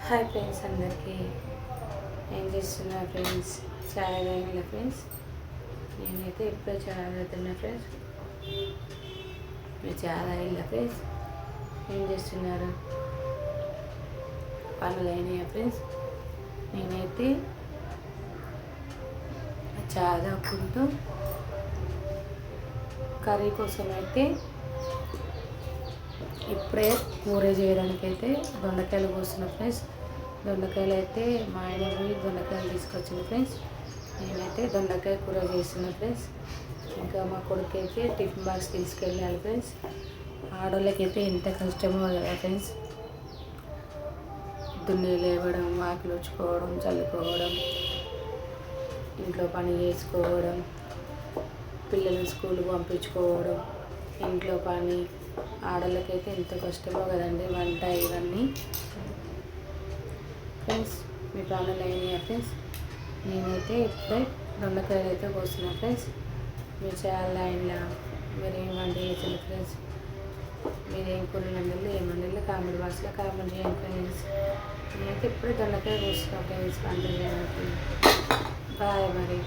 Hi friends, అందరికీ ఏం చేస్తున్నా ఫ్రెండ్స్? చాయ్ తాగిన ఫ్రెండ్స్. నేనైతే ఇప్పుడే చాయ్ తాగుతున్నా ఫ్రెండ్స్. మీరు చాయ్ తాగిన ఫ్రెండ్స్? ఏం చేస్తున్నారు? పనులు అయినాయా ఫ్రెండ్స్? నేనైతే చాయ్ తాగుకుంటూ కర్రీ కోసం అయితే ఇప్పుడే కూర చేయడానికి అయితే దొండకాయలు కోస్తున్నా ఫ్రెండ్స్. దొండకాయలు అయితే మా ఆయన పోయి దొండకాయలు తీసుకొచ్చింది ఫ్రెండ్స్. నేనైతే దొండకాయ కూర చేస్తున్నా ఫ్రెండ్స్. ఇంకా మా కొడుకు అయితే టిఫిన్ బాక్స్ తీసుకెళ్ళాలి ఫ్రెండ్స్. ఆడవాళ్ళకైతే ఎంత కష్టమో కదా ఫ్రెండ్స్. దున్ని లేవడం, వాకిలు ఉచ్చుకోవడం, చల్లుకోవడం, ఇంట్లో పని చేసుకోవడం, పిల్లలు స్కూల్కి పంపించుకోవడం, ఇంట్లో పని ఆడవాళ్ళకైతే ఎంత కష్టమో కదండి, వంట ఇవన్నీ ఫ్రెండ్స్. మీ పనులు అయినాయా ఫ్రెండ్స్? నేనైతే ఇప్పుడే దొండకాయలు అయితే కోస్తున్నా ఫ్రెండ్స్. మీరు చాలా లైన్లో మీరేం వంట చేసారు ఫ్రెండ్స్? మీరేం కూరలు వండలు, ఏం వండలు కామెంట్ బాక్స్లో కామెంట్ చేయండి ఫ్రెండ్స్. నేనైతే ఇప్పుడే దొండకాయ కోస్తున్నా ఫ్రెండ్స్ వంట చేయడానికి. బాయ్ మరి.